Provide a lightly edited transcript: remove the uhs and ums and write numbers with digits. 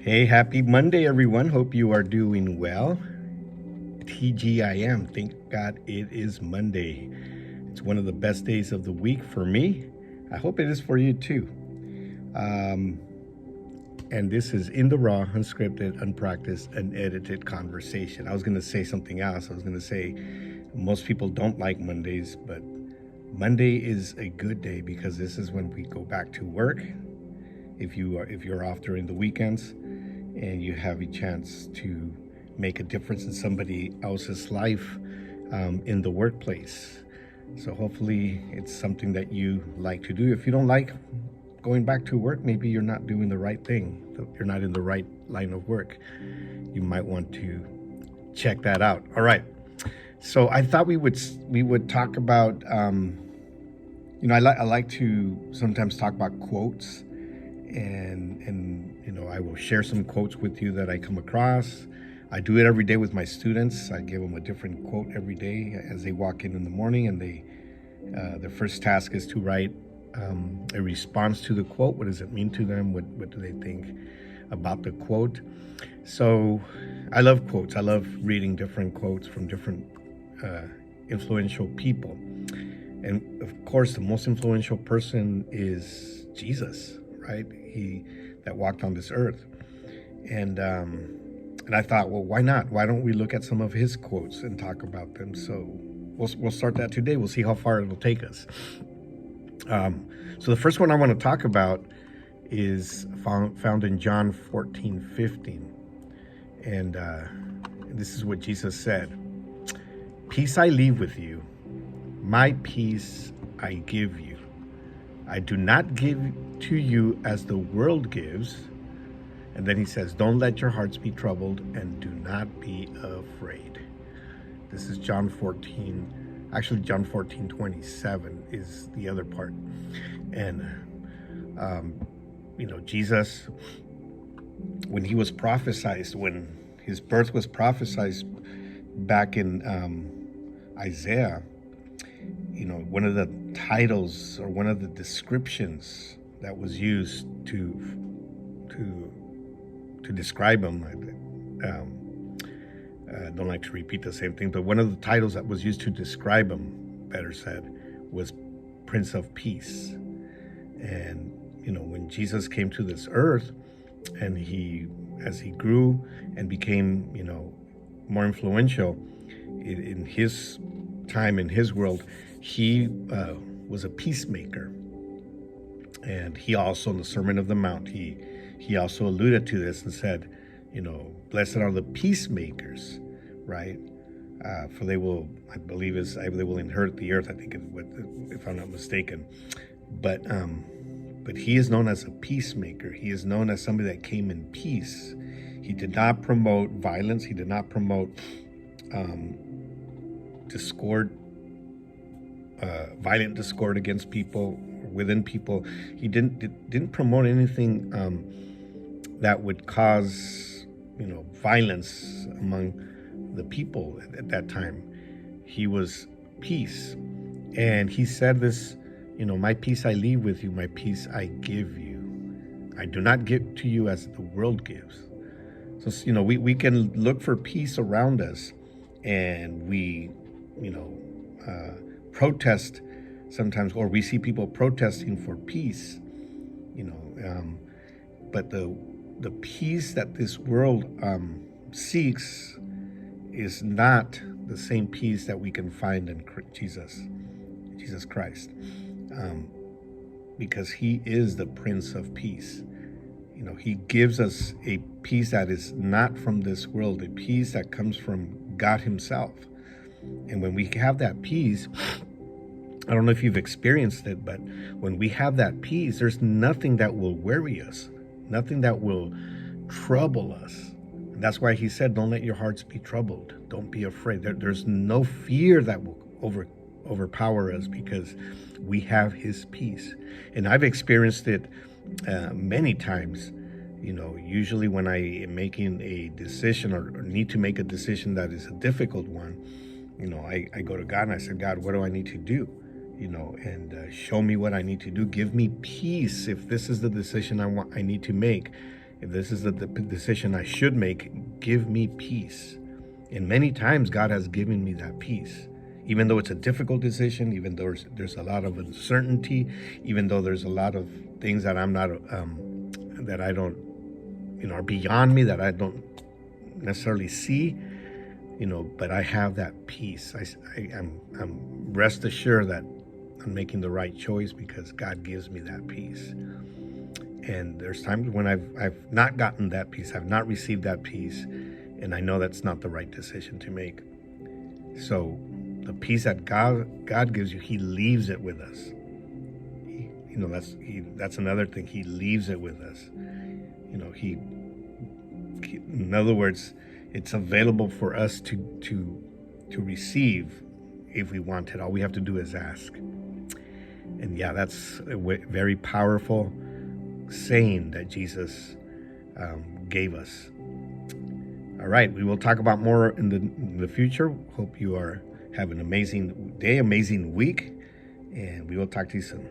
Hey, happy Monday, everyone. Hope you are doing well. TGIM. Thank God it is Monday. It's one of the best days of the week for me. I hope it is for you too. Um, and this is In the Raw, unscripted, unpracticed, unedited conversation. I was going to say something else. I was going to say most people don't like Mondays, but Monday is a good day because this is when we go back to work. If you're off during the weekends, and you have a chance to make a difference in somebody else's life in the workplace. So hopefully it's something that you like to do. If you don't like going back to work, maybe you're not doing the right thing. You're not in the right line of work. You might want to check that out. All right. So I thought we would talk about I like to sometimes talk about quotes, and I will share some quotes with you that I come across. I do it every day with my students. I give them a different quote every day as they walk in the morning, and their first task is to write a response to the quote. What does it mean to them? What do they think about the quote? So I love quotes. I love reading different quotes from different influential people. And of course, the most influential person is Jesus, right? He that walked on this earth. And I thought, well, why not? Why don't we look at some of his quotes and talk about them? So we'll start that today. We'll see how far it'll take us. So the first one I want to talk about is found in John 14:15. And this is what Jesus said. Peace I leave with you, my peace I give you. I do not give to you as the world gives. And then he says, don't let your hearts be troubled and do not be afraid. This is John 14:27 is the other part. And, Jesus, when he was prophesied, when his birth was prophesied back in Isaiah, one of the titles or one of the descriptions that was used to describe him, I don't like to repeat the same thing, but one of the titles that was used to describe him, better said, was Prince of Peace. And when Jesus came to this earth, and as he grew and became more influential in his time, in his world, he was a peacemaker. And he also, in the Sermon of the Mount, he also alluded to this and said, blessed are the peacemakers, right? For they will, I believe they will inherit the earth, I think, if I'm not mistaken. But he is known as a peacemaker. He is known as somebody that came in peace. He did not promote violence. He did not promote violent discord against people, within people. He didn't promote anything that would cause violence among the people at that time. He was peace, and he said this, my peace I leave with you, my peace I give you. I do not give to you as the world gives. So we can look for peace around us, and we protest sometimes, or we see people protesting for peace, but the peace that this world seeks is not the same peace that we can find in Jesus Christ, because he is the Prince of Peace. He gives us a peace that is not from this world, a peace that comes from God himself. And when we have that peace, I don't know if you've experienced it, but when we have that peace, there's nothing that will worry us, nothing that will trouble us. And that's why he said, don't let your hearts be troubled. Don't be afraid. There's no fear that will overpower us, because we have his peace. And I've experienced it many times. Usually when I am making a decision or need to make a decision that is a difficult one, I go to God and I say, God, what do I need to do? And show me what I need to do. Give me peace if this is the decision I need to make. if this is the decision I should make, give me peace. And many times God has given me that peace. Even though it's a difficult decision, even though there's a lot of uncertainty, even though there's a lot of things that I'm not, that I don't, are beyond me, that I don't necessarily see, but I have that peace. I'm rest assured that I'm making the right choice because God gives me that peace. And there's times when I've not gotten that peace, I've not received that peace, and I know that's not the right decision to make. So the peace that God gives you, He leaves it with us. That's another thing. He leaves it with us. He in other words, it's available for us to receive if we want it. All we have to do is ask. And yeah, that's a very powerful saying that Jesus gave us. All right, we will talk about more in the future. Hope you have an amazing day, amazing week, and we will talk to you soon.